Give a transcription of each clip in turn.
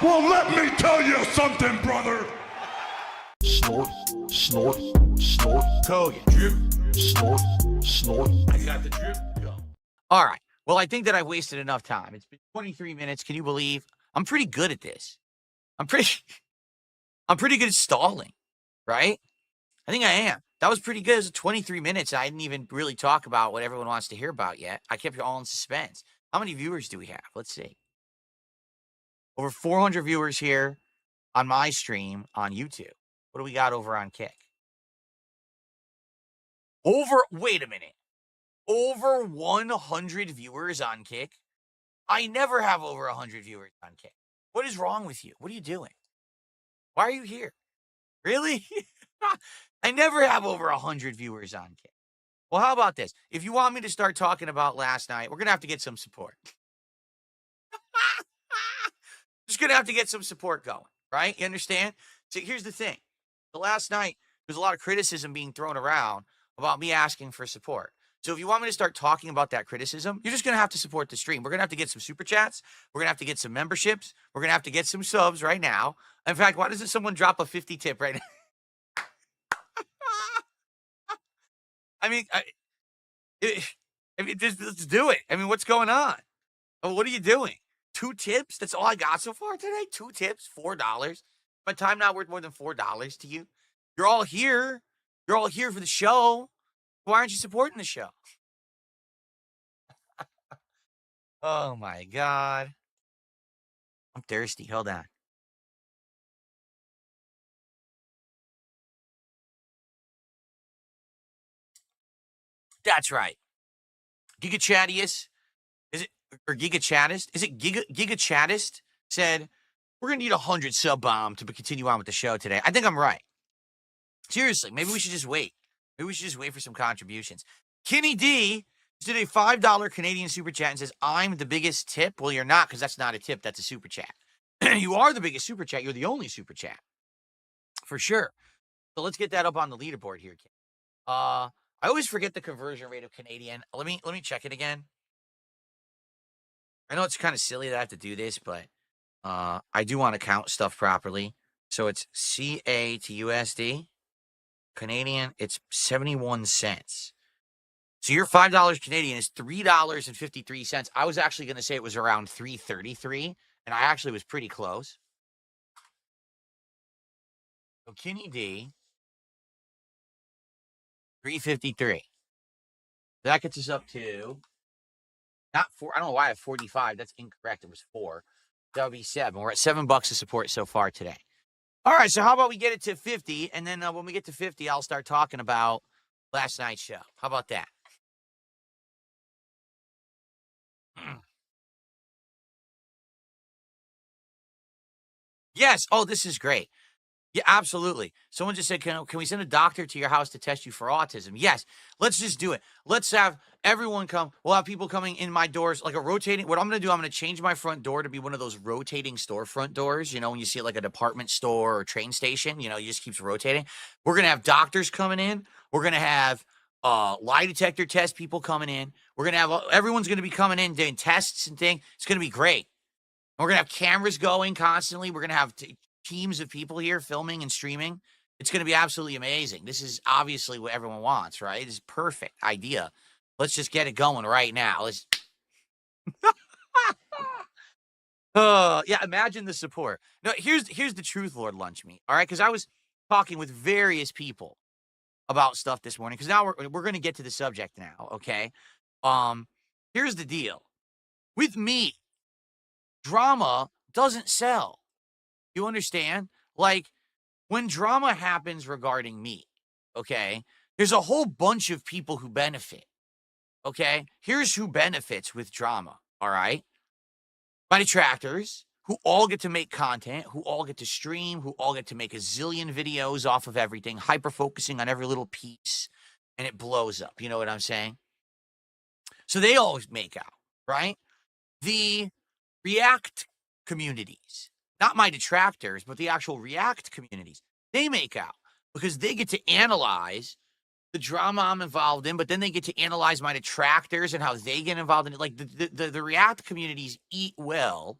Well, let me tell you something, brother. Snort, snort, snort. Told you. Drip. Snort, snort. I got the drip. Go. All right. Well, I think that I've wasted enough time. It's been 23 minutes. Can you believe? I'm pretty good at this. I'm pretty good at stalling, right? I think I am. That was pretty good. It was 23 minutes. I didn't even really talk about what everyone wants to hear about yet. I kept you all in suspense. How many viewers do we have? Let's see. Over 400 viewers here on my stream on YouTube. What do we got over on Kick? Wait a minute. Over 100 viewers on Kick? I never have over 100 viewers on Kick. What is wrong with you? What are you doing? Why are you here? Really? I never have over 100 viewers on Kick. Well, how about this? If you want me to start talking about last night, we're going to have to get some support. Just going to have to get some support going, right? You understand? So here's the thing. The last night, there's a lot of criticism being thrown around about me asking for support. So if you want me to start talking about that criticism, you're just going to have to support the stream. We're going to have to get some super chats. We're going to have to get some memberships. We're going to have to get some subs right now. In fact, why doesn't someone drop a 50 tip right now? I mean, let's do it. I mean, what's going on? What are you doing? 2 tips? That's all I got so far today? 2 tips, $4. My time not worth more than $4 to you. You're all here. You're all here for the show. Why aren't you supporting the show? Oh my God. I'm thirsty. Hold on. That's right. Gigachattiest, is it, or Gigachattist? Is it Gigachattist said, we're going to need 100 sub bomb to continue on with the show today. I think I'm right. Seriously, maybe we should just wait. Maybe we should just wait for some contributions. Kenny D did a $5 Canadian super chat and says, I'm the biggest tip. Well, you're not, because that's not a tip. That's a super chat. You are the biggest super chat. You're the only super chat. For sure. So let's get that up on the leaderboard here, Ken. I always forget the conversion rate of Canadian. Let me check it again. I know it's kind of silly that I have to do this, but I do want to count stuff properly. So it's CA to USD. Canadian, it's 71 cents. So your $5 Canadian is $3.53. I was actually going to say it was around $3.33, and I actually was pretty close. So Kenny D, $3.53. That gets us up to not 4. I don't know why I have 45. That's incorrect. It was 4. That would be 7. We're at $7 of support so far today. All right, so how about we get it to 50, and then when we get to 50, I'll start talking about last night's show. How about that? Yes. Oh, this is great. Yeah, absolutely. Someone just said, can we send a doctor to your house to test you for autism? Yes. Let's just do it. Let's have everyone come. We'll have people coming in my doors, like a rotating. What I'm going to do, I'm going to change my front door to be one of those rotating storefront doors. You know, when you see it like a department store or train station, you know, it just keeps rotating. We're going to have doctors coming in. We're going to have lie detector test people coming in. We're going to have, everyone's going to be coming in doing tests and things. It's going to be great. We're going to have cameras going constantly. We're going to have teams of people here filming and streaming. It's going to be absolutely amazing. This is obviously what everyone wants, right? This is perfect idea. Let's just get it going right now. Let's. Yeah, imagine the support. No, here's the truth, Lord Lunch Meat. All right, because I was talking with various people about stuff this morning. Because now we're going to get to the subject now. Okay. Here's the deal. With me, drama doesn't sell. You understand? Like, when drama happens regarding me, okay, there's a whole bunch of people who benefit, okay? Here's who benefits with drama, all right? My detractors, who all get to make content, who all get to stream, who all get to make a zillion videos off of everything, hyper-focusing on every little piece, and it blows up. You know what I'm saying? So they always make out, right? The React communities, not my detractors, but the actual React communities, they make out because they get to analyze the drama I'm involved in, but then they get to analyze my detractors and how they get involved in it. Like the React communities eat well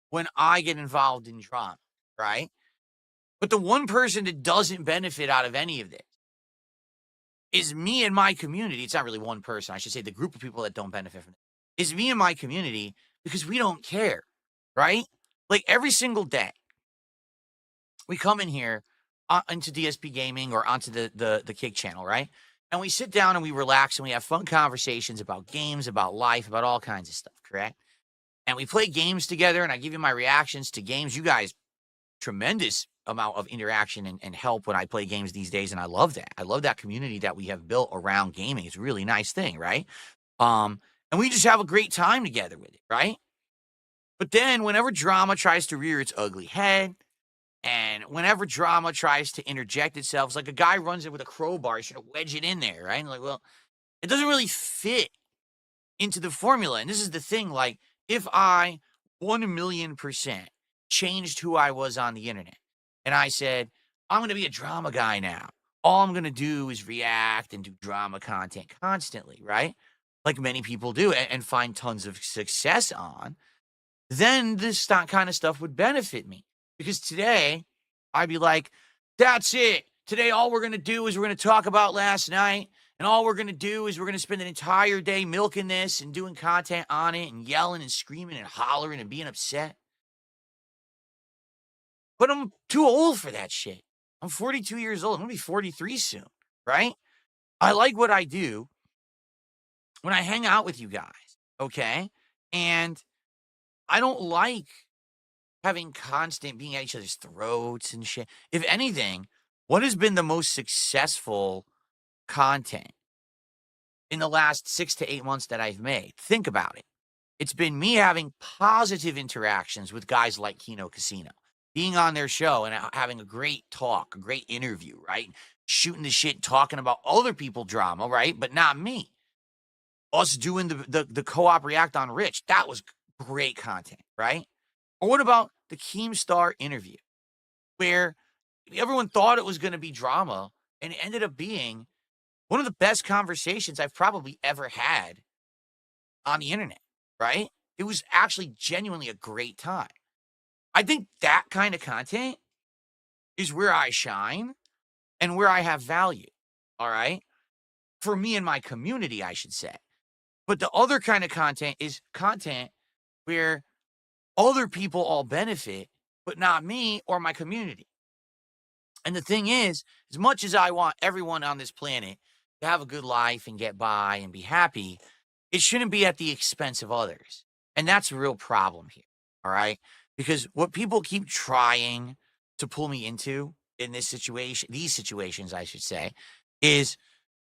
when I get involved in drama, right? But the one person that doesn't benefit out of any of this is me and my community. It's not really one person. I should say the group of people that don't benefit from it is me and my community because we don't care, right? Like every single day, we come in here into DSP Gaming or onto the Kick channel, right? And we sit down and we relax and we have fun conversations about games, about life, about all kinds of stuff, correct? And we play games together and I give you my reactions to games. You guys, tremendous amount of interaction and help when I play games these days. And I love that. I love that community that we have built around gaming. It's a really nice thing, right? And we just have a great time together with it, right? But then whenever drama tries to rear its ugly head, and whenever drama tries to interject itself, it's like a guy runs in with a crowbar, he's trying to wedge it in there, right? And like, well, it doesn't really fit into the formula. And this is the thing, like, if I 1,000,000% changed who I was on the internet, and I said, I'm going to be a drama guy now. All I'm going to do is react and do drama content constantly, right? Like many people do and find tons of success on, then this kind of stuff would benefit me. Because today, I'd be like, that's it. Today, all we're going to do is we're going to talk about last night. And all we're going to do is we're going to spend an entire day milking this and doing content on it and yelling and screaming and hollering and being upset. But I'm too old for that shit. I'm 42 years old. I'm going to be 43 soon, right? I like what I do when I hang out with you guys, okay? And I don't like having constant being at each other's throats and shit. If anything, what has been the most successful content in the last 6 to 8 months that I've made? Think about it. It's been me having positive interactions with guys like Kino Casino, being on their show and having a great talk, a great interview, right? Shooting the shit, talking about other people drama, right? But not me. Us doing the co-op react on Rich, that was great content, right? Or what about the Keemstar interview, where everyone thought it was going to be drama, and it ended up being one of the best conversations I've probably ever had on the internet, right? It was actually genuinely a great time. I think that kind of content is where I shine and where I have value, all right? For me and my community, I should say. But the other kind of content is content where other people all benefit, but not me or my community. And the thing is, as much as I want everyone on this planet to have a good life and get by and be happy, it shouldn't be at the expense of others. And that's a real problem here, all right? Because what people keep trying to pull me into in this situation, these situations, I should say, is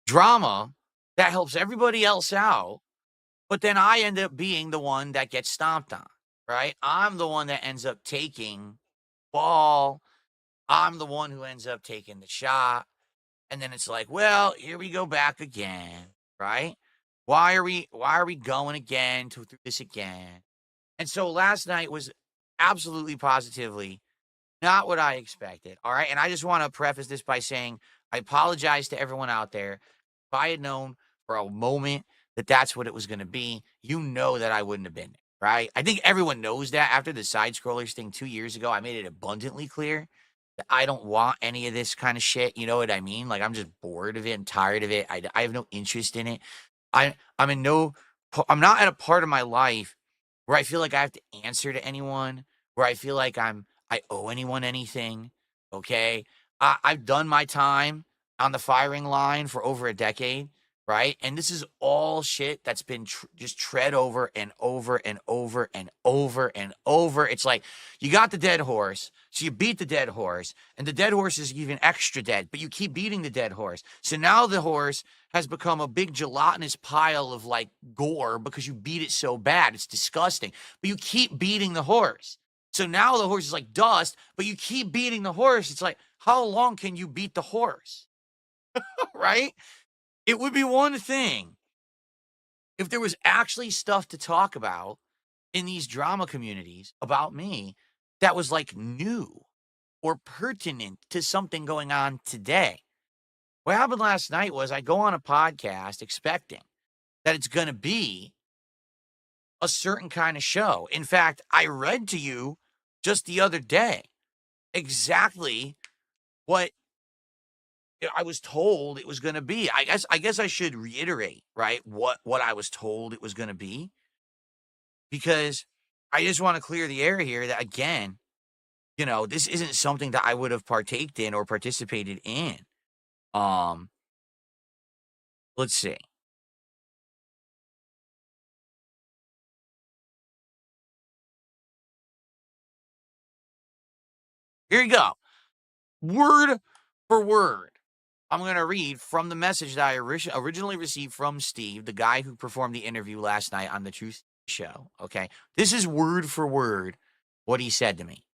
drama that helps everybody else out, but then I end up being the one that gets stomped on, right? I'm the one that ends up taking ball. I'm the one who ends up taking the shot. And then it's like, well, here we go back again, right? Why are we going again through this again? And so last night was absolutely positively not what I expected. All right. And I just want to preface this by saying I apologize to everyone out there. If I had known for a moment that that's what it was going to be, you know that I wouldn't have been there, right? I think everyone knows that after the side scrollers thing 2 years ago, I made it abundantly clear that I don't want any of this kind of shit. You know what I mean? Like, I'm just bored of it and tired of it. I have no interest in it. I'm not at a part of my life where I feel like I have to answer to anyone, where I feel like I owe anyone anything. Okay. I've done my time on the firing line for over a decade, right? And this is all shit that's been just tread over and over and over and over and over. It's like you got the dead horse, so you beat the dead horse, and the dead horse is even extra dead, but you keep beating the dead horse. So now the horse has become a big gelatinous pile of like gore because you beat it so bad. It's disgusting, but you keep beating the horse. So now the horse is like dust, but you keep beating the horse. It's like, how long can you beat the horse? Right? It would be one thing if there was actually stuff to talk about in these drama communities about me that was like new or pertinent to something going on today. What happened last night was I go on a podcast expecting that it's going to be a certain kind of show. In fact, I read to you just the other day exactly what I was told it was going to be. I guess I should reiterate, right, what I was told it was going to be, because I just want to clear the air here that, again, this isn't something that I would have partaked in or participated in. Um, let's see. Here you go. Word for word. I'm going to read from the message that I originally received from Steve, the guy who performed the interview last night on the Truth Show. Okay. This is word for word what he said to me.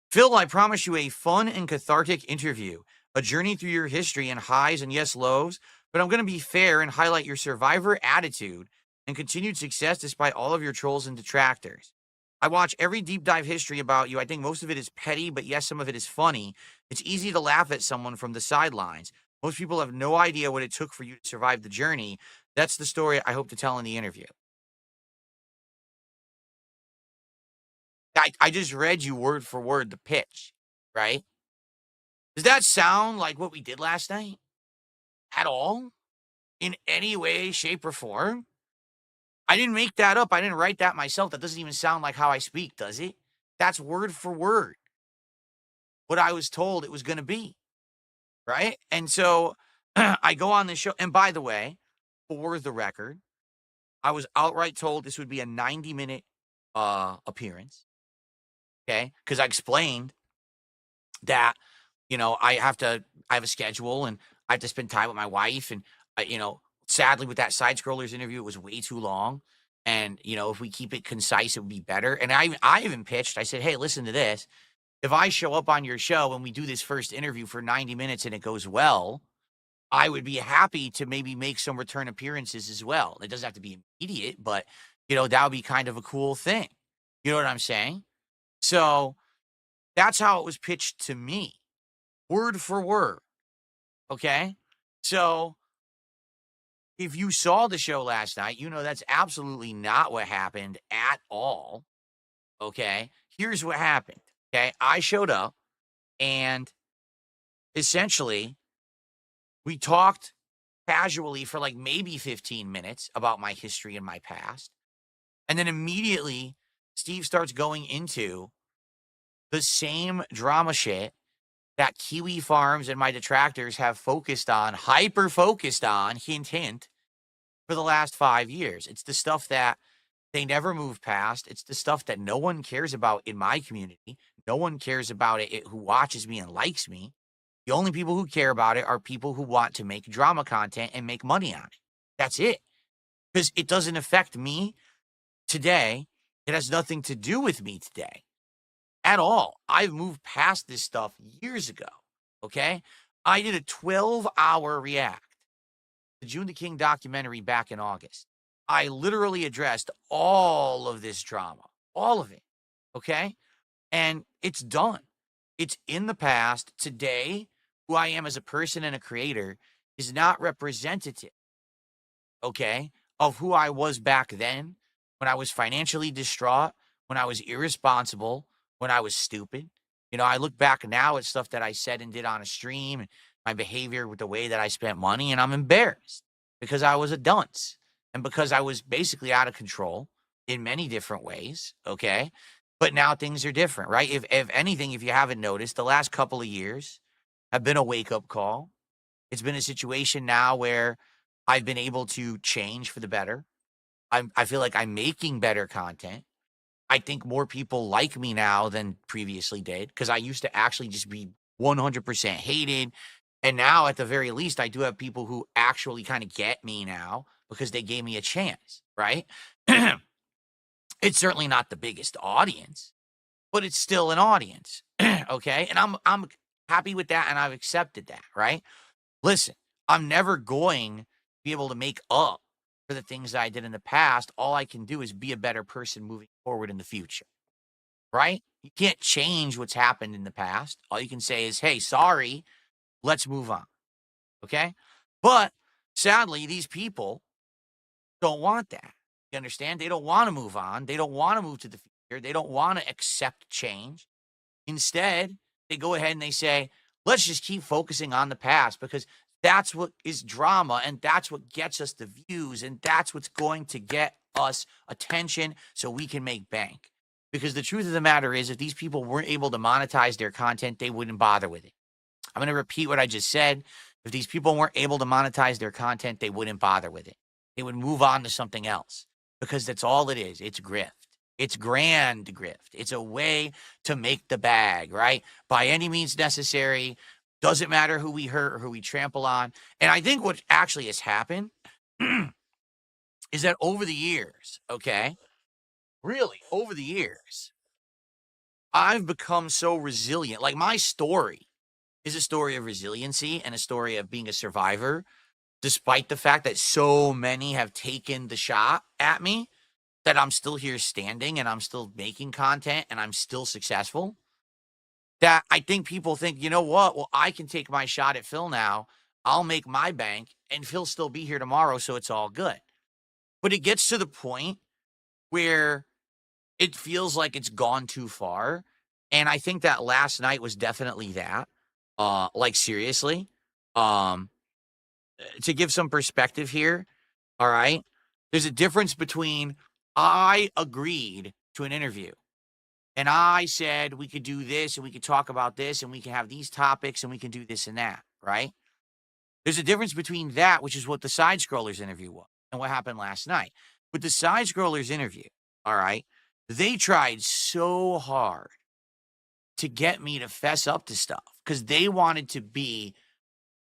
Phil, I promise you a fun and cathartic interview, a journey through your history and highs and yes, lows, but I'm going to be fair and highlight your survivor attitude and continued success despite all of your trolls and detractors. I watch every deep dive history about you. I think most of it is petty, but yes, some of it is funny. It's easy to laugh at someone from the sidelines. Most people have no idea what it took for you to survive the journey. That's the story I hope to tell in the interview. I just read you word for word the pitch, right? Does that sound like what we did last night? At all? In any way, shape, or form? I didn't make that up. I didn't write that myself. That doesn't even sound like how I speak, does it? That's word for word what I was told it was going to be, right? And so I go on this show. And by the way, for the record, I was outright told this would be a 90-minute appearance, okay? Because I explained that, I have a schedule and I have to spend time with my wife. And, sadly, with that side scrollers interview, it was way too long. And, if we keep it concise, it would be better. And I even pitched, I said, hey, listen to this. If I show up on your show and we do this first interview for 90 minutes and it goes well, I would be happy to maybe make some return appearances as well. It doesn't have to be immediate, but, that would be kind of a cool thing. You know what I'm saying? So that's how it was pitched to me, word for word. Okay. So if you saw the show last night, that's absolutely not what happened at all. Okay. Here's what happened. Okay. I showed up and essentially we talked casually for like maybe 15 minutes about my history and my past. And then immediately Steve starts going into the same drama shit that Kiwi Farms and my detractors have focused on, hyper focused on, hint, hint, for the last 5 years. It's the stuff that they never move past. It's the stuff that no one cares about in my community. No one cares about it who watches me and likes me. The only people who care about it are people who want to make drama content and make money on it. That's it. Because it doesn't affect me today. It has nothing to do with me today at all. I've moved past this stuff years ago. Okay. I did a 12-hour react to June the King documentary back in August. I literally addressed all of this drama, all of it. Okay. And it's done. It's in the past. Today, who I am as a person and a creator is not representative, okay, of who I was back then when I was financially distraught, when I was irresponsible, when I was stupid. I look back now at stuff that I said and did on a stream and my behavior with the way that I spent money, and I'm embarrassed because I was a dunce and because I was basically out of control in many different ways, okay? But now things are different, right? If anything, if you haven't noticed, the last couple of years have been a wake-up call. It's been a situation now where I've been able to change for the better. I feel like I'm making better content. I think more people like me now than previously did, because I used to actually just be 100% hated. And now, at the very least, I do have people who actually kind of get me now because they gave me a chance, right? It's certainly not the biggest audience, but it's still an audience, okay? And I'm happy with that, and I've accepted that, right? Listen, I'm never going to be able to make up for the things that I did in the past. All I can do is be a better person moving forward in the future, right? You can't change what's happened in the past. All you can say is, hey, sorry, let's move on, okay? But sadly, these people don't want that. You understand? They don't want to move on. They don't want to move to the future. They don't want to accept change. Instead, they go ahead and they say, let's just keep focusing on the past because that's what is drama and that's what gets us the views and that's what's going to get us attention so we can make bank. Because the truth of the matter is, if these people weren't able to monetize their content, they wouldn't bother with it. I'm going to repeat what I just said. If these people weren't able to monetize their content, they wouldn't bother with it. They would move on to something else because that's all it is. It's grift. It's grand grift. It's a way to make the bag, right? By any means necessary. Doesn't matter who we hurt or who we trample on. And I think what actually has happened is that over the years, okay, really over the years, I've become so resilient. Like my story is a story of resiliency and a story of being a survivor, despite the fact that so many have taken the shot at me, that I'm still here standing and I'm still making content and I'm still successful. That I think people think, you know what? Well, I can take my shot at Phil now. I'll make my bank and Phil still be here tomorrow. So it's all good. But it gets to the point where it feels like it's gone too far. And I think that last night was definitely that. Like seriously. To give some perspective here, all right. There's a difference between I agreed to an interview and I said we could do this and we could talk about this and we can have these topics and we can do this and that, right? There's a difference between that, which is what the side scrollers interview was and what happened last night. With the side scrollers interview, all right, they tried so hard to get me to fess up to stuff because they wanted to be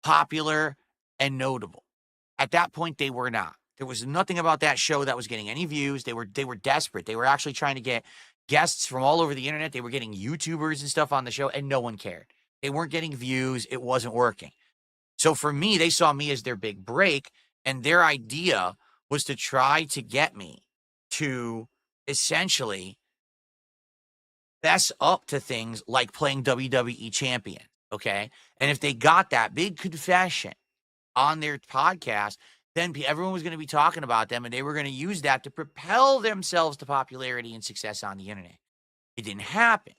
popular and notable. At that point, they were not. There was nothing about that show that was getting any views. They were desperate. They were actually trying to get guests from all over the internet. They were getting YouTubers and stuff on the show, and no one cared. They weren't getting views. It wasn't working. So for me, they saw me as their big break, and their idea was to try to get me to essentially fess up to things like playing WWE champion, okay? And if they got that big confession on their podcast, then everyone was going to be talking about them and they were going to use that to propel themselves to popularity and success on the internet. It didn't happen.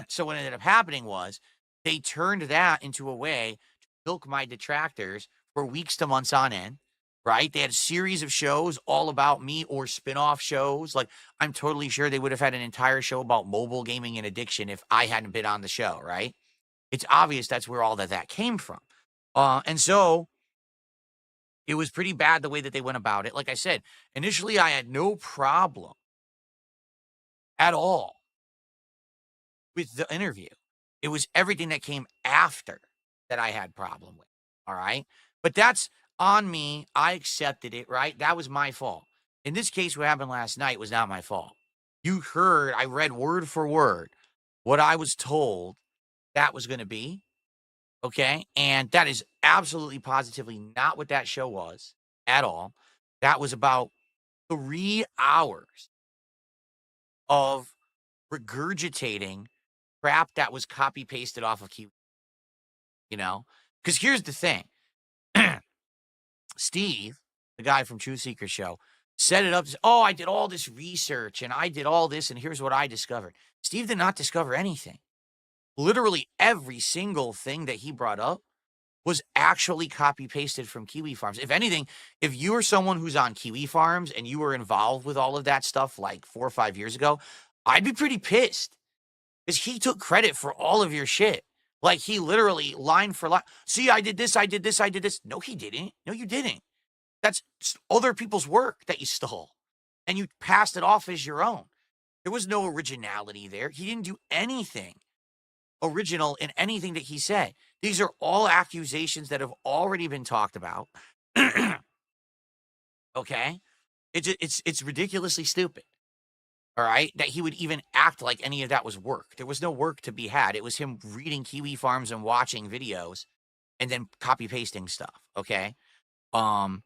So what ended up happening was they turned that into a way to milk my detractors for weeks to months on end, right? They had a series of shows all about me or spin-off shows. Like I'm totally sure they would have had an entire show about mobile gaming and addiction if I hadn't been on the show, right? It's obvious that's where all that came from. And so it was pretty bad the way that they went about it. Like I said, initially I had no problem at all with the interview. It was everything that came after that I had problem with. All right. But that's on me. I accepted it, right? That was my fault. In this case, what happened last night was not my fault. You heard, I read word for word what I was told that was going to be. Okay. And that is absolutely positively not what that show was at all. That was about 3 hours of regurgitating crap that was copy pasted off of Kiwi, you know? Because here's the thing. Steve, the guy from Truth Seeker Show, set it up. Oh, I did all this research and I did all this and here's what I discovered. Steve did not discover anything. Literally every single thing that he brought up was actually copy pasted from Kiwi Farms. If anything, if you're someone who's on Kiwi Farms and you were involved with all of that stuff like 4 or 5 years ago, I'd be pretty pissed because he took credit for all of your shit. Like he literally line for line. See, I did this, I did this, I did this. No, he didn't. No, you didn't. That's other people's work that you stole and you passed it off as your own. There was no originality there. He didn't do anything original in anything that he said. These are all accusations that have already been talked about. Okay? It's ridiculously stupid. All right? That he would even act like any of that was work. There was no work to be had. It was him reading Kiwi Farms and watching videos and then copy pasting stuff. Okay? And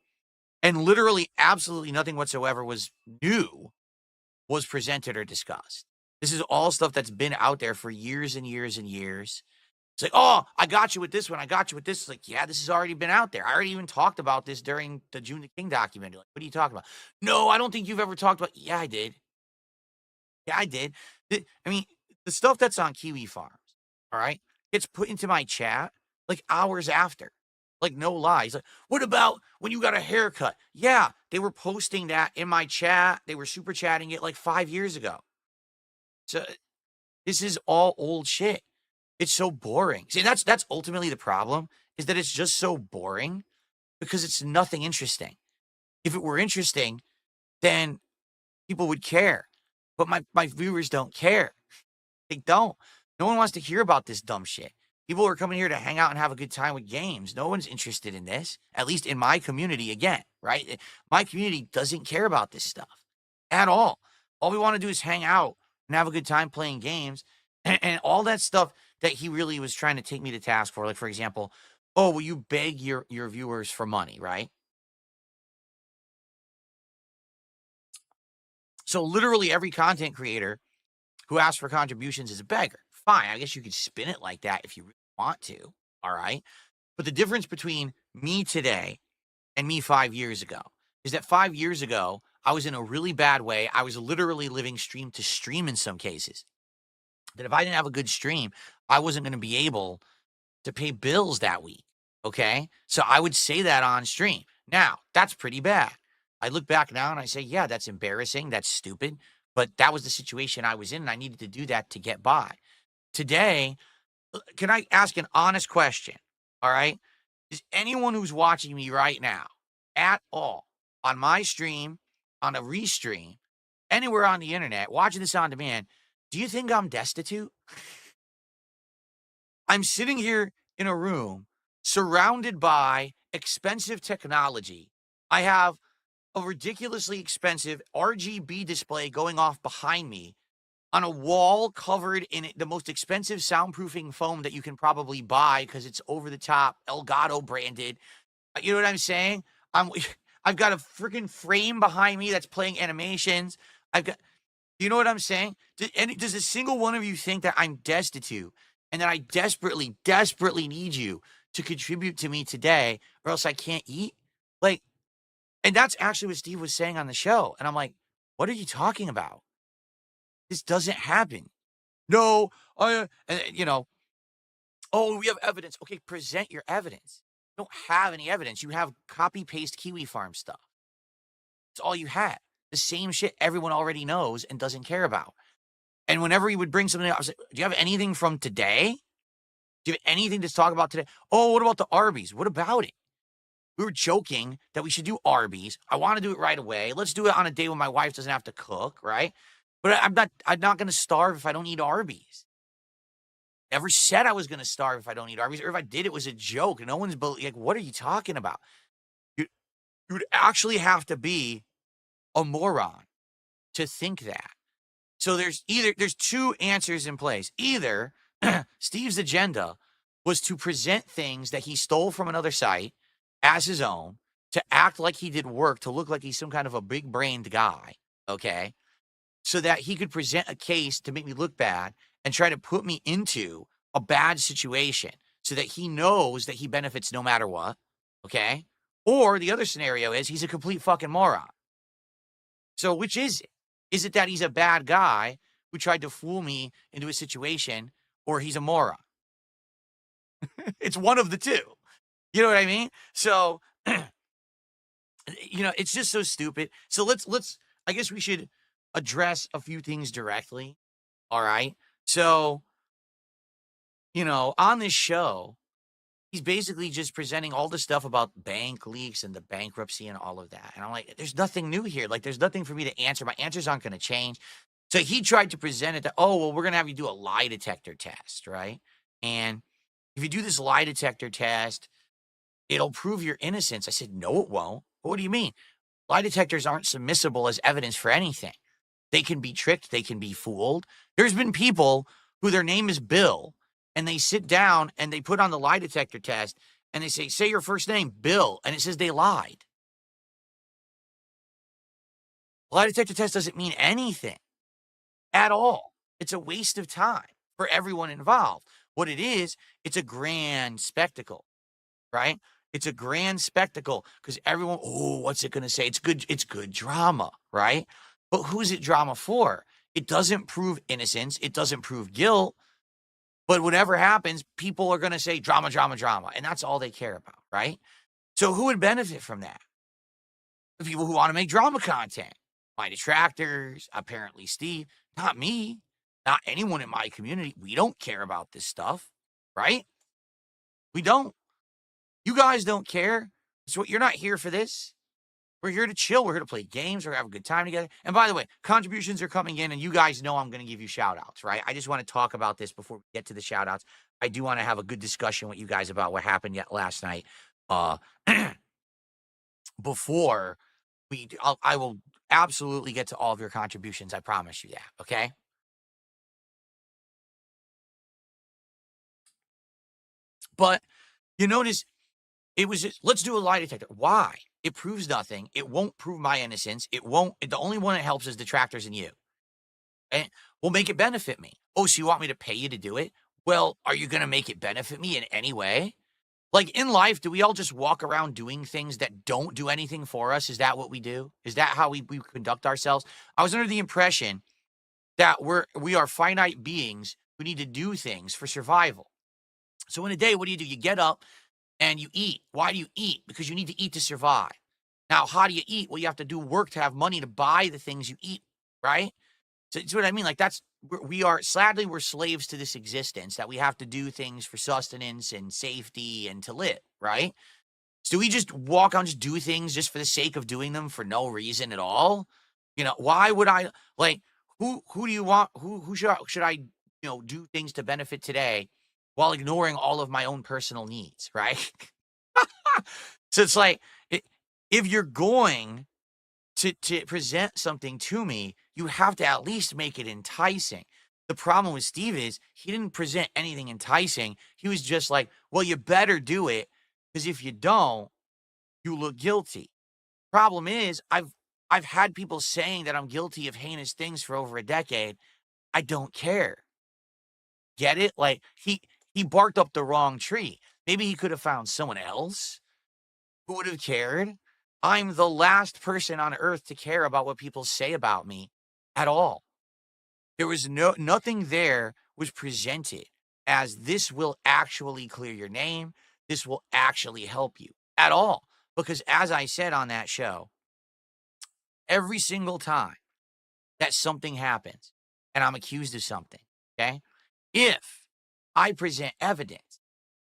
literally absolutely nothing whatsoever was new was presented or discussed. This is all stuff that's been out there for years and years and years. It's like, oh, I got you with this one. I got you with this. It's like, yeah, this has already been out there. I already even talked about this during the June the King documentary. Like, what are you talking about? No, I don't think you've ever talked about. Yeah, I did. Yeah, I did. I mean, the stuff that's on Kiwi Farms, all right, gets put into my chat like hours after. Like, no lies. Like, what about when you got a haircut? Yeah, they were posting that in my chat. They were super chatting it like 5 years ago. So this is all old shit. It's so boring. See, that's ultimately the problem, is that it's just so boring because it's nothing interesting. If it were interesting, then people would care. But my viewers don't care. They don't. No one wants to hear about this dumb shit. People are coming here to hang out and have a good time with games. No one's interested in this, at least in my community again, right? My community doesn't care about this stuff at all. All we want to do is hang out and have a good time playing games, and all that stuff that he really was trying to take me to task for. Like, for example, oh, will you beg your viewers for money, right? So literally every content creator who asks for contributions is a beggar. Fine, I guess you could spin it like that if you really want to, all right? But the difference between me today and me 5 years ago is that 5 years ago, I was in a really bad way. I was literally living stream to stream in some cases. That if I didn't have a good stream, I wasn't going to be able to pay bills that week, okay? So I would say that on stream. Now, that's pretty bad. I look back now and I say, yeah, that's embarrassing. That's stupid. But that was the situation I was in, and I needed to do that to get by. Today, can I ask an honest question? All right. Is anyone who's watching me right now at all on my stream, on a restream, anywhere on the internet, watching this on demand, do you think I'm destitute? I'm sitting here in a room surrounded by expensive technology. I have a ridiculously expensive RGB display going off behind me on a wall covered in the most expensive soundproofing foam that you can probably buy because it's over the top Elgato branded. You know what I'm saying? I've got a freaking frame behind me that's playing animations. You know what I'm saying? Does a single one of you think that I'm destitute and that I desperately, desperately need you to contribute to me today or else I can't eat? Like, and that's actually what Steve was saying on the show. And I'm like, what are you talking about? This doesn't happen. No, oh, we have evidence. Okay, present your evidence. You don't have any evidence. You have copy paste Kiwi Farm stuff. It's all you had. The same shit everyone already knows and doesn't care about. And whenever he would bring something up, I was like, do you have anything from today? Do you have anything to talk about today? Oh, what about the Arby's? What about it? We were joking that we should do Arby's. I want to do it right away. Let's do it on a day when my wife doesn't have to cook, right? But I'm not going to starve if I don't eat Arby's. Never said I was going to starve if I don't eat Arby's, or if I did, it was a joke. No one's like, what are you talking about? You would actually have to be a moron to think that. So there's two answers in place. Either Steve's agenda was to present things that he stole from another site as his own, to act like he did work, to look like he's some kind of a big-brained guy, okay? So that he could present a case to make me look bad and try to put me into a bad situation so that he knows that he benefits no matter what, okay? Or the other scenario is he's a complete fucking moron. So which is it? Is it that he's a bad guy who tried to fool me into a situation, or he's a moron? It's one of the two. You know what I mean? So, it's just so stupid. So let's I guess we should address a few things directly. All right. So, on this show, he's basically just presenting all the stuff about bank leaks and the bankruptcy and all of that. And I'm like, there's nothing new here. Like, there's nothing for me to answer. My answers aren't going to change. So he tried to present it that, oh, well, we're going to have you do a lie detector test, right? And if you do this lie detector test, it'll prove your innocence. I said, no, it won't. What do you mean? Lie detectors aren't submissible as evidence for anything. They can be tricked. They can be fooled. There's been people who their name is Bill, and they sit down and they put on the lie detector test and they say your first name, Bill, and it says they lied. Lie detector test doesn't mean anything at all. It's a waste of time for everyone involved. What it is, it's a grand spectacle, right? It's a grand spectacle because everyone, oh, what's it going to say? It's good drama, right? But who's it drama for? It doesn't prove innocence. It doesn't prove guilt. But whatever happens, people are going to say drama, drama, drama. And that's all they care about, right? So who would benefit from that? The people who want to make drama content. My detractors, apparently Steve, not me, not anyone in my community. We don't care about this stuff, right? We don't. You guys don't care. So you're not here for this. We're here to chill. We're here to play games. We're going to have a good time together. And by the way, contributions are coming in, and you guys know I'm going to give you shout outs, right? I just want to talk about this before we get to the shout outs. I do want to have a good discussion with you guys about what happened last night. Before I will absolutely get to all of your contributions. I promise you that. Okay. But you notice it was just, let's do a lie detector. Why? It proves nothing. It won't prove my innocence. It won't. The only one that helps is detractors and you. And will make it benefit me. Oh, so you want me to pay you to do it? Well, are you going to make it benefit me in any way? Like in life, do we all just walk around doing things that don't do anything for us? Is that what we do? Is that how we conduct ourselves? I was under the impression that we are finite beings who need to do things for survival. So in a day, what do? You get up and you eat. Why do you eat? Because you need to eat to survive. Now, how do you eat? Well, you have to do work to have money to buy the things you eat, right? So it's what I mean. Like sadly, we're slaves to this existence that we have to do things for sustenance and safety and to live, right? So do we just walk on, just do things just for the sake of doing them for no reason at all? Why would I who do you want? Who should I, do things to benefit today while ignoring all of my own personal needs, right? So it's like, if you're going to present something to me, you have to at least make it enticing. The problem with Steve is he didn't present anything enticing. He was just like, well, you better do it because if you don't, you look guilty. Problem is, I've had people saying that I'm guilty of heinous things for over a decade. I don't care. Get it? Like he barked up the wrong tree. Maybe he could have found someone else who would have cared. I'm the last person on earth to care about what people say about me at all. There was nothing there was presented as this will actually clear your name. This will actually help you at all. Because as I said on that show, every single time that something happens and I'm accused of something, okay, if I present evidence,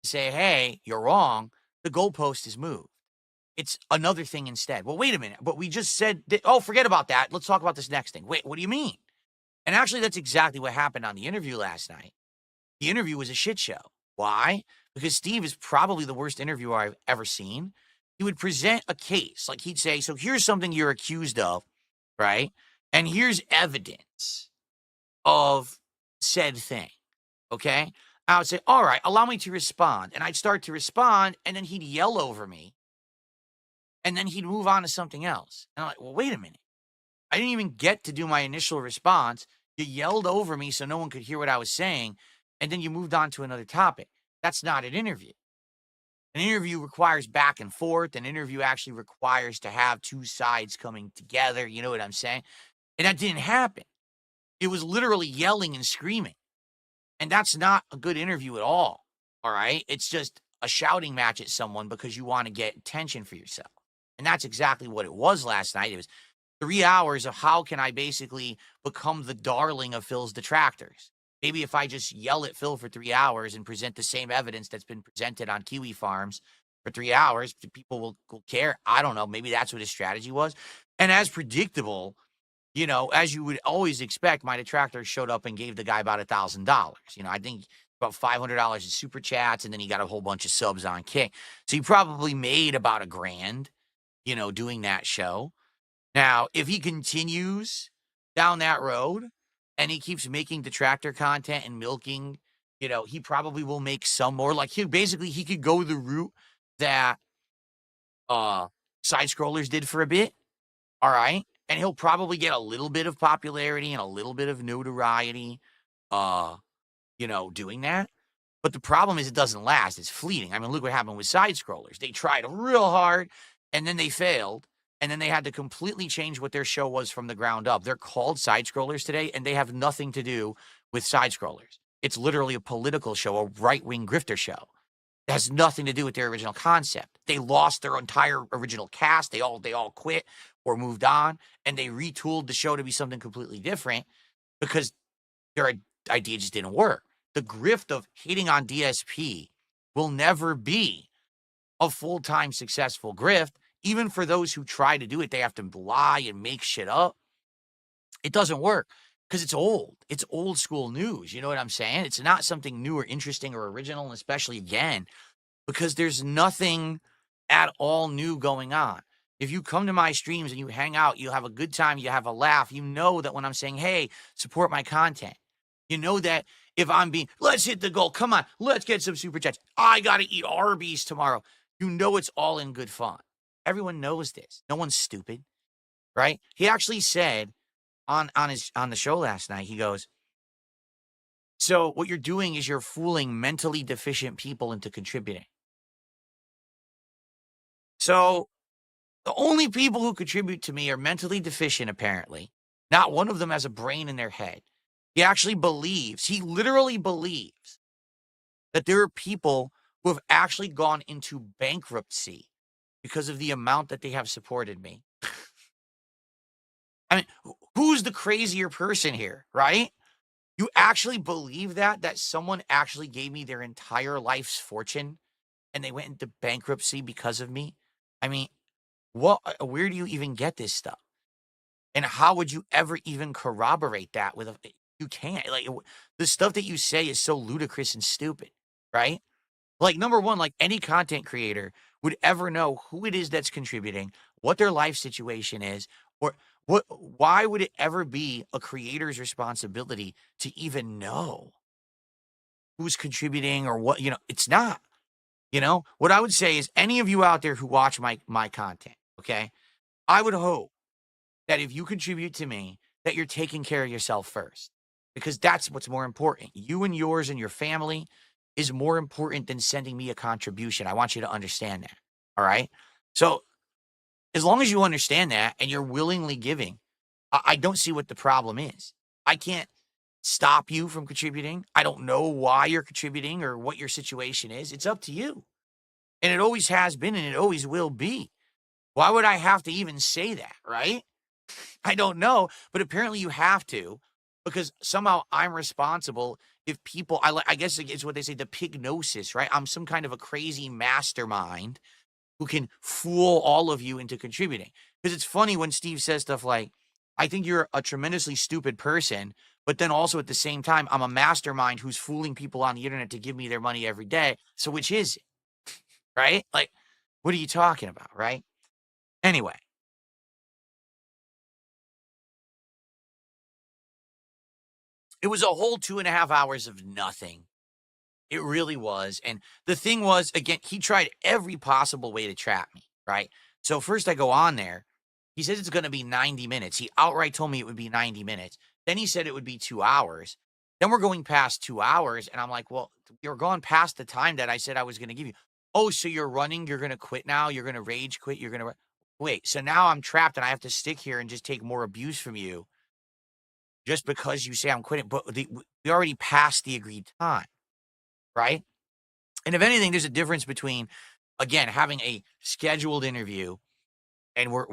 say, hey, you're wrong, the goalpost is moved. It's another thing instead. Well, wait a minute. But we just said, forget about that. Let's talk about this next thing. Wait, what do you mean? And actually, that's exactly what happened on the interview last night. The interview was a shit show. Why? Because Steve is probably the worst interviewer I've ever seen. He would present a case. Like he'd say, so here's something you're accused of, right? And here's evidence of said thing, okay? I would say, all right, allow me to respond. And I'd start to respond, and then he'd yell over me. And then he'd move on to something else. And I'm like, well, wait a minute. I didn't even get to do my initial response. You yelled over me so no one could hear what I was saying. And then you moved on to another topic. That's not an interview. An interview requires back and forth. An interview actually requires to have two sides coming together. You know what I'm saying? And that didn't happen. It was literally yelling and screaming. And that's not a good interview at all. All right? It's just a shouting match at someone because you want to get attention for yourself. And that's exactly what it was last night. It was 3 hours of how can I basically become the darling of Phil's detractors. Maybe if I just yell at Phil for 3 hours and present the same evidence that's been presented on Kiwi Farms for 3 hours, people will care. I don't know. Maybe that's what his strategy was. And as predictable, as you would always expect, my detractors showed up and gave the guy about $1,000. I think about $500 in super chats, and then he got a whole bunch of subs on Kick. So he probably made about $1,000. Doing that show. Now, if he continues down that road and he keeps making detractor content and milking, he probably will make some more. Like he could go the route that side scrollers did for a bit. All right. And he'll probably get a little bit of popularity and a little bit of notoriety, doing that. But the problem is it doesn't last. It's fleeting. I mean, look what happened with side scrollers. They tried real hard and then they failed. And then they had to completely change what their show was from the ground up. They're called side scrollers today, and they have nothing to do with side scrollers. It's literally a political show, a right-wing grifter show. It has nothing to do with their original concept. They lost their entire original cast. They all quit or moved on, and they retooled the show to be something completely different because their idea just didn't work. The grift of hating on DSP will never be a full-time successful grift. Even for those who try to do it, they have to lie and make shit up. It doesn't work because it's old. It's old school news. You know what I'm saying? It's not something new or interesting or original, and especially again, because there's nothing at all new going on. If you come to my streams and you hang out, you have a good time, you have a laugh, you know that when I'm saying, hey, support my content, you know that if I'm being, let's hit the goal, come on, let's get some super chats, I got to eat Arby's tomorrow, you know it's all in good fun. Everyone knows this. No one's stupid, right? He actually said on the show last night, he goes, so what you're doing is you're fooling mentally deficient people into contributing. So the only people who contribute to me are mentally deficient, apparently. Not one of them has a brain in their head. He literally believes that there are people who have actually gone into bankruptcy because of the amount that they have supported me. I mean, who's the crazier person here, right? You actually believe that someone actually gave me their entire life's fortune and they went into bankruptcy because of me? I mean, where do you even get this stuff? And how would you ever even corroborate that you can't. Like, the stuff that you say is so ludicrous and stupid, right? Like, number one, like any content creator would ever know who it is that's contributing, what their life situation is, or why would it ever be a creator's responsibility to even know who's contributing or what, it's not. What I would say is any of you out there who watch my content, okay, I would hope that if you contribute to me, that you're taking care of yourself first, because that's what's more important. You and yours and your family is more important than sending me a contribution. I want you to understand that. All right. So as long as you understand that and you're willingly giving, I don't see what the problem is. I can't stop you from contributing. I don't know why you're contributing or what your situation is. It's up to you. And it always has been and it always will be. Why would I have to even say that, right? I don't know, but apparently you have to, because somehow I'm responsible if people, I guess it's what they say, the pignosis, right? I'm some kind of a crazy mastermind who can fool all of you into contributing. Because it's funny when Steve says stuff like, I think you're a tremendously stupid person, but then also at the same time, I'm a mastermind who's fooling people on the internet to give me their money every day. So which is it? Right? Like, what are you talking about, right? Anyway. It was a whole 2.5 hours of nothing. It really was. And the thing was, again, he tried every possible way to trap me, right? So first I go on there. He says it's going to be 90 minutes. He outright told me it would be 90 minutes. Then he said it would be 2 hours. Then we're going past 2 hours. And I'm like, well, you're going past the time that I said I was going to give you. Oh, so you're running. You're going to quit now. You're going to rage quit. You're going to wait. So now I'm trapped and I have to stick here and just take more abuse from you just because you say I'm quitting. But we already passed the agreed time, right? And if anything, there's a difference between, again, having a scheduled interview and we're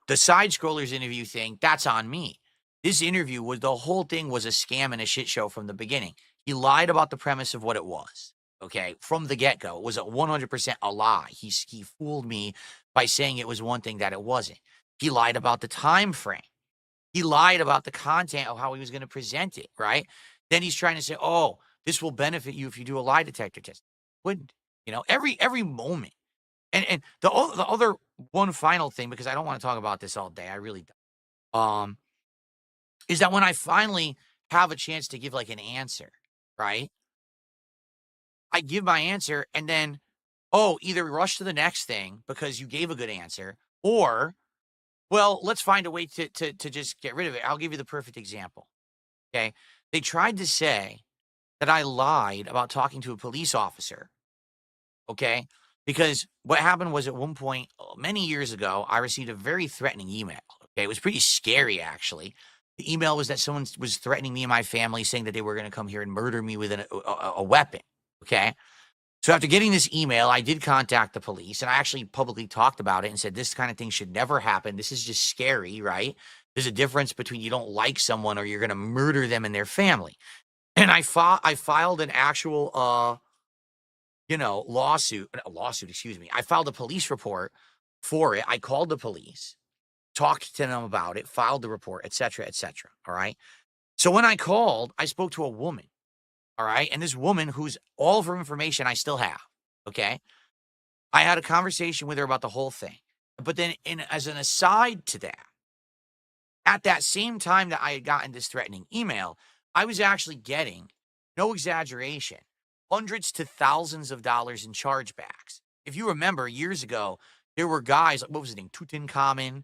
the side scrollers interview thing, that's on me. This interview the whole thing was a scam and a shit show from the beginning. He lied about the premise of what it was. Okay. From the get-go, it was 100% a lie. He fooled me by saying it was one thing that it wasn't. He lied about the time frame. He lied about the content of how he was going to present it, right? Then he's trying to say, oh, this will benefit you if you do a lie detector test. Wouldn't, every moment. And the other one final thing, because I don't want to talk about this all day, I really don't, is that when I finally have a chance to give like an answer, right? I give my answer and then, either rush to the next thing because you gave a good answer, or, well, let's find a way to just get rid of it. I'll give you the perfect example. Okay. They tried to say that I lied about talking to a police officer. Okay. Because what happened was at one point, many years ago, I received a very threatening email. Okay. It was pretty scary, actually. The email was that someone was threatening me and my family, saying that they were going to come here and murder me with a weapon. Okay. So after getting this email, I did contact the police, and I actually publicly talked about it and said, this kind of thing should never happen. This is just scary, right? There's a difference between you don't like someone or you're going to murder them and their family. And I filed an actual, lawsuit, excuse me. I filed a police report for it. I called the police, talked to them about it, filed the report, et cetera, et cetera. All right. So when I called, I spoke to a woman. All right. And this woman, who's all of her information I still have. Okay. I had a conversation with her about the whole thing. But then, as an aside to that, at that same time that I had gotten this threatening email, I was actually getting, no exaggeration, hundreds to thousands of dollars in chargebacks. If you remember, years ago, there were guys, what was his name, Tutankhamun,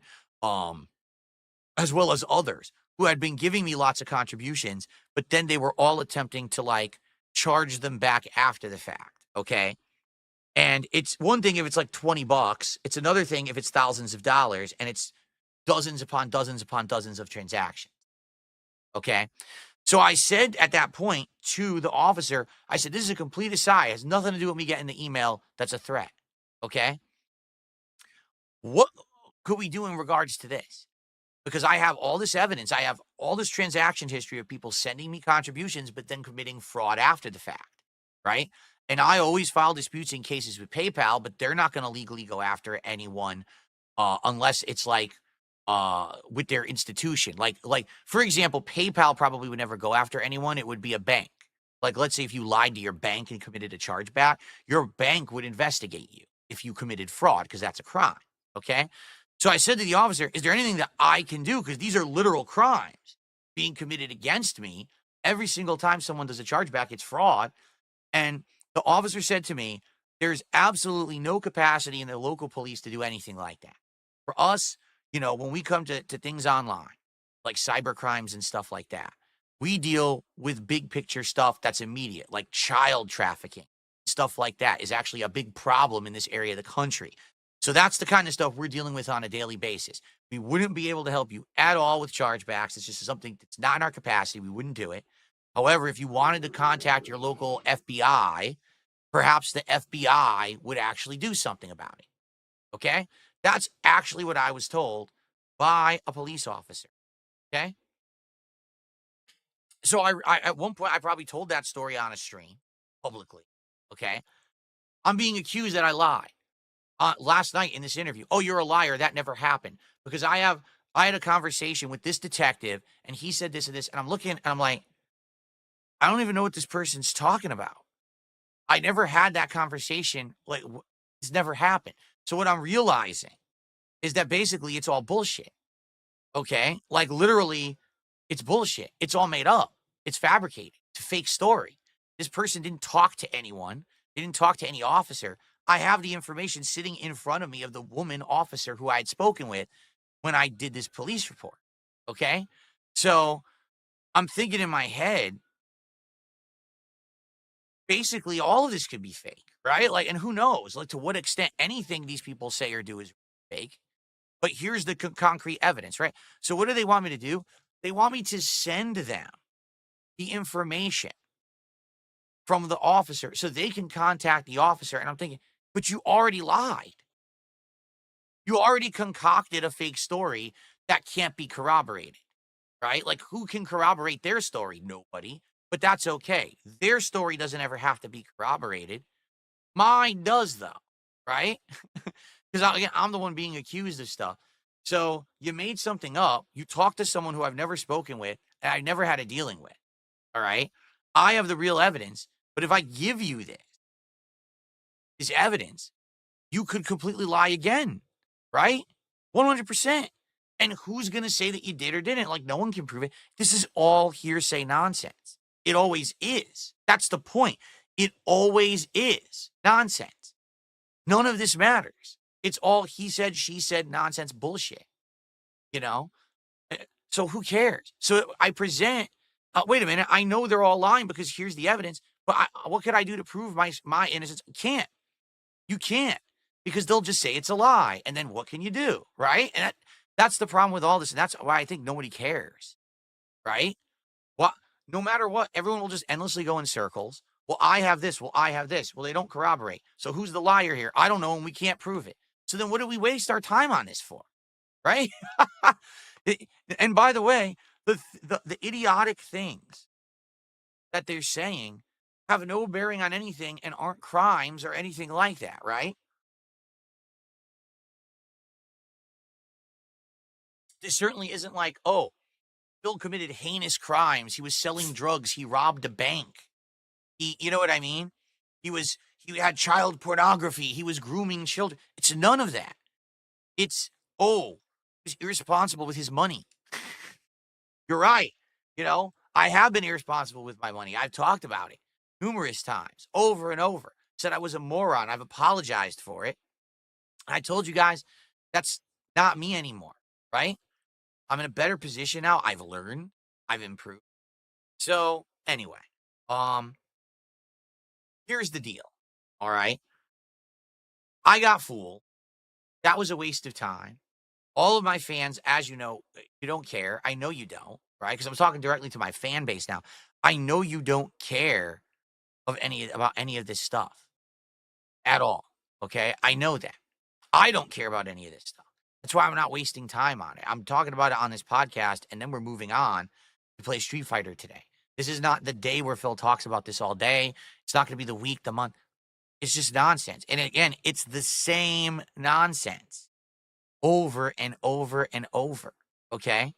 as well as others, who had been giving me lots of contributions, but then they were all attempting to like charge them back after the fact. Okay. And it's one thing if it's like $20, it's another thing if it's thousands of dollars and it's dozens upon dozens upon dozens of transactions. Okay. So I said at that point to the officer, I said, this is a complete aside. It has nothing to do with me getting the email that's a threat. Okay. What could we do in regards to this? Because I have all this evidence. I have all this transaction history of people sending me contributions, but then committing fraud after the fact, right? And I always file disputes in cases with PayPal, but they're not going to legally go after anyone unless it's like with their institution. Like for example, PayPal probably would never go after anyone. It would be a bank. Like, let's say if you lied to your bank and committed a chargeback, your bank would investigate you if you committed fraud, because that's a crime. Okay. So I said to the officer, is there anything that I can do? Because these are literal crimes being committed against me. Every single time someone does a chargeback, it's fraud. And the officer said to me, there's absolutely no capacity in the local police to do anything like that. For us, when we come to things online, like cyber crimes and stuff like that, we deal with big picture stuff that's immediate, like child trafficking. Stuff like that is actually a big problem in this area of the country. So that's the kind of stuff we're dealing with on a daily basis. We wouldn't be able to help you at all with chargebacks. It's just something that's not in our capacity. We wouldn't do it. However, if you wanted to contact your local FBI, perhaps the FBI would actually do something about it. Okay? That's actually what I was told by a police officer. Okay? So I at one point, I probably told that story on a stream publicly. Okay? I'm being accused that I lied. Last night in this interview, oh, you're a liar. That never happened. Because I had a conversation with this detective and he said this and this. And I'm looking and I'm like, I don't even know what this person's talking about. I never had that conversation. Like, it's never happened. So what I'm realizing is that basically it's all bullshit. Okay. Like literally it's bullshit. It's all made up. It's fabricated. It's a fake story. This person didn't talk to anyone. They didn't talk to any officer. I have the information sitting in front of me of the woman officer who I had spoken with when I did this police report. Okay. So I'm thinking in my head, basically all of this could be fake, right? Like, and who knows, like to what extent anything these people say or do is fake. But here's the concrete evidence, right? So what do they want me to do? They want me to send them the information from the officer so they can contact the officer. And I'm thinking, but you already lied. You already concocted a fake story that can't be corroborated, right? Like who can corroborate their story? Nobody, but that's okay. Their story doesn't ever have to be corroborated. Mine does though, right? Because I'm the one being accused of stuff. So you made something up. You talked to someone who I've never spoken with and I've never had a dealing with. All right. I have the real evidence. But if I give you this evidence, you could completely lie again, right? 100%. And who's going to say that you did or didn't? Like no one can prove it. This is all hearsay nonsense. It always is. That's the point. It always is nonsense. None of this matters. It's all he said, she said nonsense bullshit, So who cares? So I present wait a minute, I know they're all lying because here's the evidence, but what could I do to prove my innocence? Can't. You can't, because they'll just say it's a lie, and then what can you do, right? And that's the problem with all this, and that's why I think nobody cares, right? What? No matter what, everyone will just endlessly go in circles. Well, I have this. Well, I have this. Well, they don't corroborate. So who's the liar here? I don't know, and we can't prove it. So then what do we waste our time on this for, right? And by the way, the idiotic things that they're saying have no bearing on anything and aren't crimes or anything like that, right? This certainly isn't like, oh, Bill committed heinous crimes. He was selling drugs. He robbed a bank. You know what I mean? He had child pornography. He was grooming children. It's none of that. It's, oh, he was irresponsible with his money. You're right. I have been irresponsible with my money. I've talked about it numerous times, over and over. Said I was a moron. I've apologized for it. I told you guys that's not me anymore, right? I'm in a better position now. I've learned. I've improved. So anyway, here's the deal. All right. I got fooled. That was a waste of time. All of my fans, as you know, you don't care. I know you don't, right? Because I'm talking directly to my fan base now. I know you don't care about any of this stuff at all. Okay. I know that. I don't care about any of this stuff. That's why I'm not wasting time on it. I'm talking about it on this podcast, and then we're moving on to play Street Fighter today. This is not the day where Phil talks about this all day. It's not going to be the week, the month. It's just nonsense. And again, it's the same nonsense over and over and over. Okay?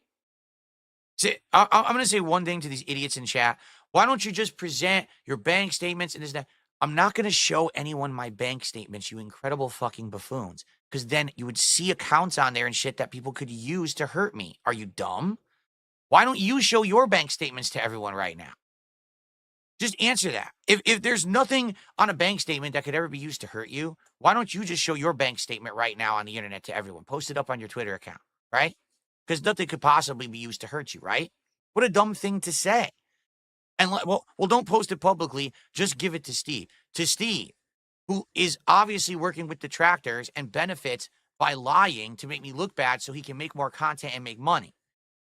So I'm going to say one thing to these idiots in chat. Why don't you just present your bank statements and this and that? I'm not going to show anyone my bank statements, you incredible fucking buffoons, because then you would see accounts on there and shit that people could use to hurt me. Are you dumb? Why don't you show your bank statements to everyone right now? Just answer that. If there's nothing on a bank statement that could ever be used to hurt you, why don't you just show your bank statement right now on the internet to everyone? Post it up on your Twitter account, right? Because nothing could possibly be used to hurt you, right? What a dumb thing to say. And well, don't post it publicly. Just give it to Steve. To Steve, who is obviously working with detractors and benefits by lying to make me look bad so he can make more content and make money.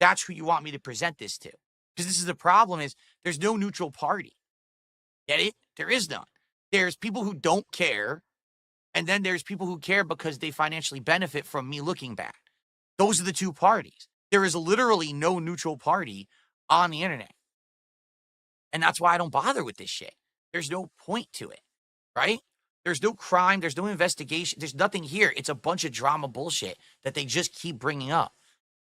That's who you want me to present this to. Because this is the problem, is there's no neutral party. Get it? There is none. There's people who don't care, and then there's people who care because they financially benefit from me looking bad. Those are the two parties. There is literally no neutral party on the internet. And that's why I don't bother with this shit. There's no point to it, right? There's no crime. There's no investigation. There's nothing here. It's a bunch of drama bullshit that they just keep bringing up.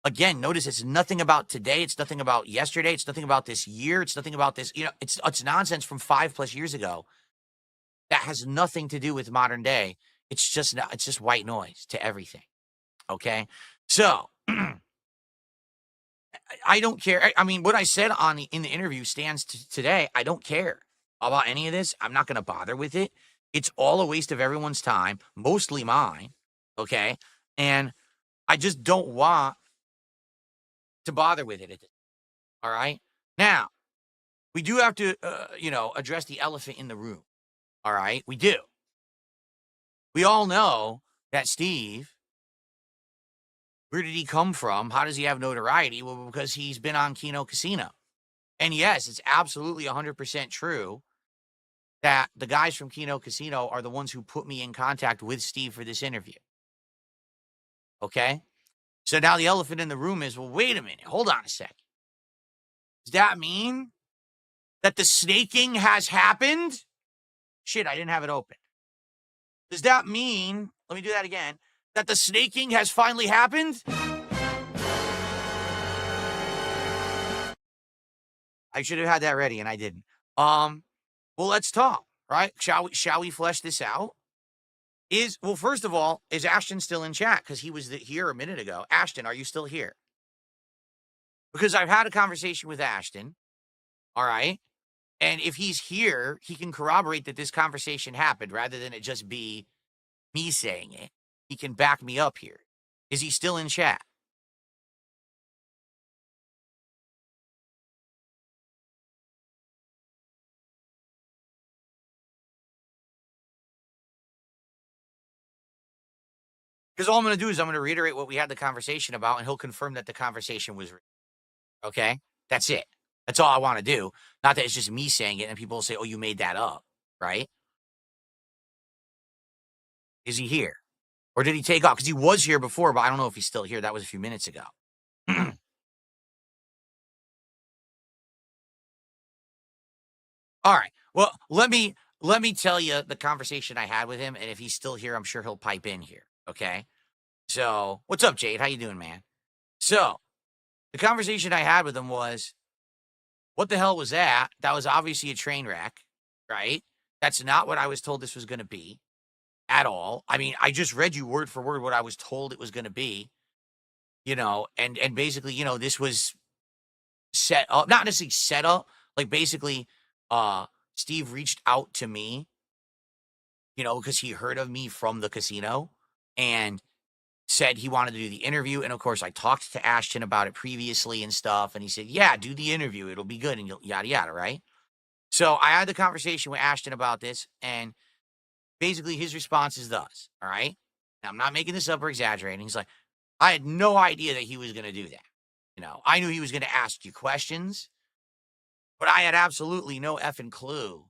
Again, notice it's nothing about today. It's nothing about yesterday. It's nothing about this year. It's nothing about this. It's nonsense from 5+ years ago that has nothing to do with modern day. It's just white noise to everything. Okay? So I don't care. I mean, what I said in the interview stands today. I don't care about any of this. I'm not going to bother with it. It's all a waste of everyone's time, mostly mine. Okay? And I just don't want to bother with it. All right? Now, we do have to, address the elephant in the room. All right? We do. We all know that Steve, where did he come from? How does he have notoriety? Well, because he's been on Kino Casino. And yes, it's absolutely 100% true that the guys from Kino Casino are the ones who put me in contact with Steve for this interview. Okay? So now the elephant in the room is, well, wait a minute. Hold on a second. Does that mean that the snaking has happened? Shit, I didn't have it open. Does that mean, let me do that again, that the snaking has finally happened? I should have had that ready, and I didn't. Well, let's talk, right? Shall we flesh this out? Well, first of all, is Ashton still in chat? Because he was here a minute ago. Ashton, are you still here? Because I've had a conversation with Ashton, all right? And if he's here, he can corroborate that this conversation happened rather than it just be me saying it. He can back me up here. Is he still in chat? Because all I'm going to do is I'm going to reiterate what we had the conversation about, and he'll confirm that the conversation was real. Okay? That's it. That's all I want to do. Not that it's just me saying it and people will say, oh, you made that up, right? Is he here? Or did he take off? Because he was here before, but I don't know if he's still here. That was a few minutes ago. All right. Well, let me tell you the conversation I had with him, and if he's still here, I'm sure he'll pipe in here. Okay. So, what's up, Jade? How you doing, man? So, the conversation I had with him was, what the hell was that? That was obviously a train wreck, right? That's not what I was told this was going to be at all. I mean, I just read you word for word what I was told it was going to be, and basically, this was set up, not necessarily set up, like basically, Steve reached out to me, because he heard of me from the casino and said he wanted to do the interview. And of course, I talked to Ashton about it previously and stuff. And he said, yeah, do the interview. It'll be good. And yada, yada, right? So I had the conversation with Ashton about this. And basically his response is thus, all right? Now, I'm not making this up or exaggerating. He's like, I had no idea that he was going to do that. I knew he was going to ask you questions, but I had absolutely no effing clue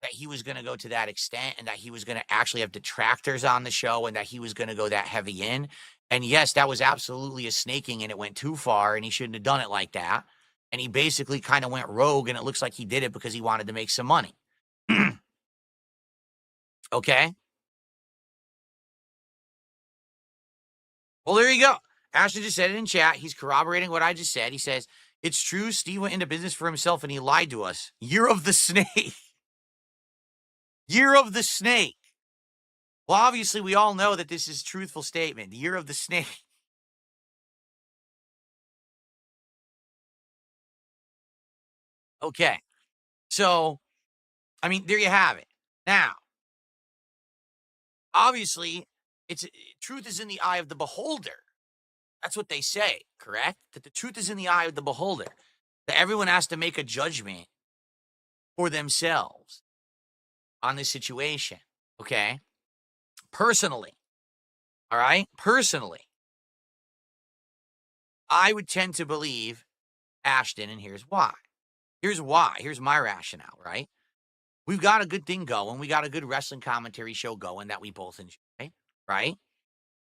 that he was going to go to that extent and that he was going to actually have detractors on the show and that he was going to go that heavy in. And yes, that was absolutely a snaking and it went too far and he shouldn't have done it like that. And he basically kind of went rogue and it looks like he did it because he wanted to make some money. Okay. Well, there you go. Ashton just said it in chat. He's corroborating what I just said. He says, it's true. Steve went into business for himself and he lied to us. Year of the snake. Year of the snake. Well, obviously, we all know that this is a truthful statement. The year of the snake. Okay. So, I mean, there you have it. Now, obviously, truth is in the eye of the beholder. That's what they say, correct? That the truth is in the eye of the beholder. That everyone has to make a judgment for themselves on this situation. Okay? Personally. All right? Personally. I would tend to believe Ashton, and here's why. Here's why. Here's my rationale, right? We've got a good thing going. We got a good wrestling commentary show going that we both enjoy, right?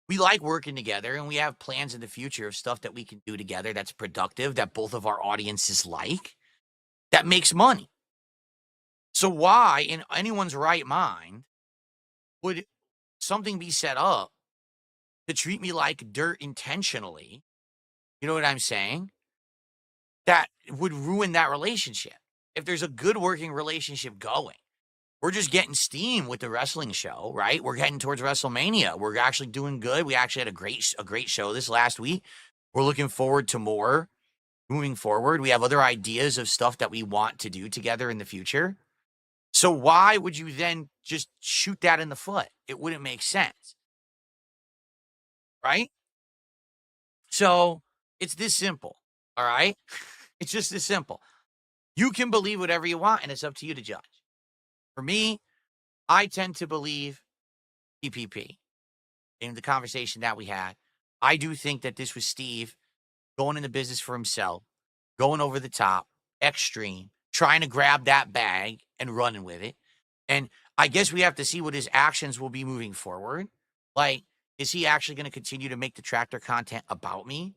We like working together and we have plans in the future of stuff that we can do together that's productive, that both of our audiences like, that makes money. So why, in anyone's right mind, would something be set up to treat me like dirt intentionally? You know what I'm saying? That would ruin that relationship. If there's a good working relationship going, we're just getting steam with the wrestling show, right? We're heading towards WrestleMania. We're actually doing good. We actually had a great show this last week. We're looking forward to more moving forward. We have other ideas of stuff that we want to do together in the future. So why would you then just shoot that in the foot? It wouldn't make sense, right? So it's this simple, all right? It's just this simple. You can believe whatever you want, and it's up to you to judge. For me, I tend to believe PPP. In the conversation that we had, I do think that this was Steve going into business for himself, going over the top, extreme, trying to grab that bag and running with it. And I guess we have to see what his actions will be moving forward. Like, is he actually going to continue to make detractor content about me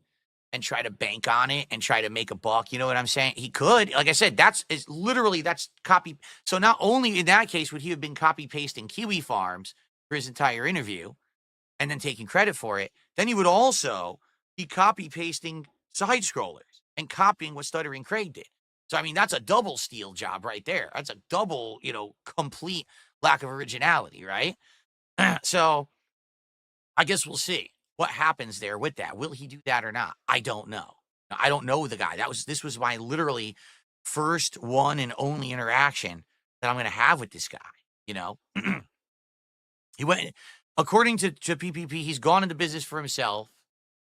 and try to bank on it and try to make a buck? You know what I'm saying? He could. Like I said, that's copy. So not only in that case would he have been copy pasting Kiwi Farms for his entire interview and then taking credit for it, then he would also be copy pasting side scrollers and copying what Stuttering Craig did. So, I mean, that's a double steal job right there. That's a double, complete lack of originality, right? So I guess we'll see what happens there with that. Will he do that or not? I don't know. I don't know the guy. This was my literally first one and only interaction that I'm going to have with this guy, He went, according to PPP, he's gone into business for himself,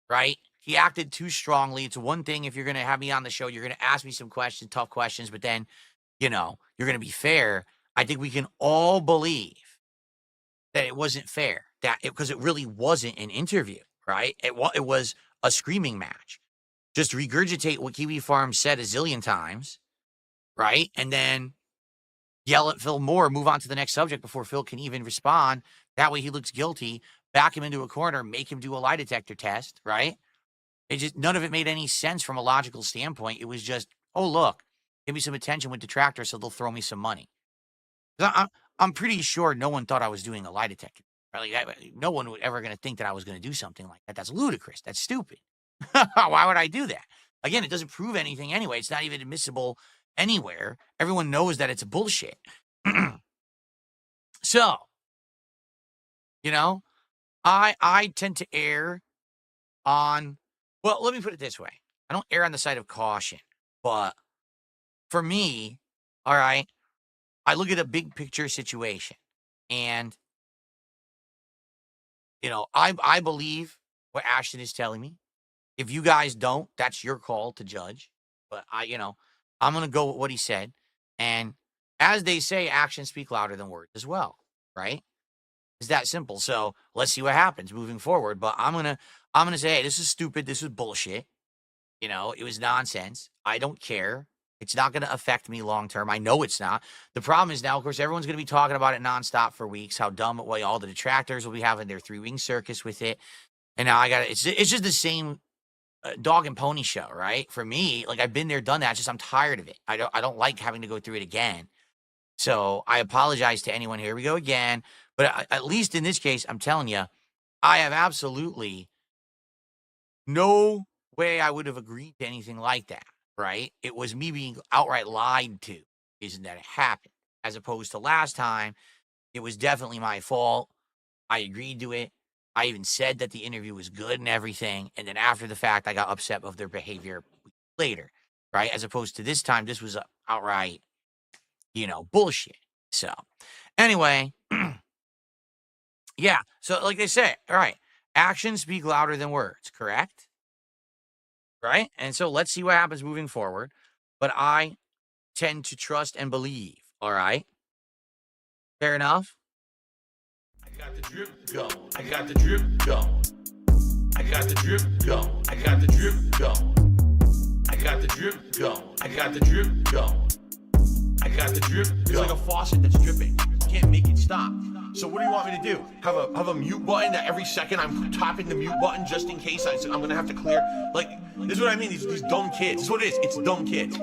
right? He acted too strongly. It's one thing if you're going to have me on the show, you're going to ask me some questions, tough questions, but then, you're going to be fair. I think we can all believe that it wasn't fair. that because it really wasn't an interview, right? It was a screaming match. Just regurgitate what Kiwi Farm said a zillion times, right? And then yell at Phil more, move on to the next subject before Phil can even respond. That way he looks guilty, back him into a corner, make him do a lie detector test, right? It just, none of it made any sense from a logical standpoint. It was just, oh, look, give me some attention with Detractors so they'll throw me some money. I'm pretty sure no one thought I was doing a lie detector. Right? Like, no one would ever going to think that I was going to do something like that. That's ludicrous. That's stupid. Why would I do that? Again, it doesn't prove anything anyway. It's not even admissible anywhere. Everyone knows that it's bullshit. So, you know, I tend to err on, well, let me put it this way. I don't err on the side of caution, but for me, all right, I look at a big picture situation and, you know, I believe what Ashton is telling me. If you guys don't, that's your call to judge. But I'm going to go with what he said. And as they say, actions speak louder than words as well, right? It's that simple. So let's see what happens moving forward. But I'm gonna say, hey, this is stupid. This is bullshit. You know, it was nonsense. I don't care. It's not going to affect me long term. I know it's not. The problem is now, of course, everyone's going to be talking about it nonstop for weeks. How dumb it was. All the detractors will be having their 3-wing circus with it. And now it's just the same dog and pony show, right? For me, like I've been there, done that. It's just I'm tired of it. I don't like having to go through it again. So I apologize to anyone. Here we go again. But at least in this case, I'm telling you, I have absolutely no way I would have agreed to anything like that, right? It was me being outright lied to, isn't that it happened? As opposed to last time, it was definitely my fault. I agreed to it. I even said that the interview was good and everything. And then after the fact, I got upset of their behavior later, right? As opposed to this time, this was outright, bullshit. So anyway, yeah. So like they say, all right, actions speak louder than words, correct? Right? And so let's see what happens moving forward. But I tend to trust and believe, all right? Fair enough? I got the drip going. I got the drip going. I got the drip going. I got the drip going. I got the drip going. I got the drip going. I got the drip going. It's like a faucet that's dripping. You can't make it stop. So what do you want me to do? Have a mute button that every second I'm tapping the mute button just in case I'm gonna have to clear? Like, this is what I mean, these dumb kids. This is what it is. It's dumb kids.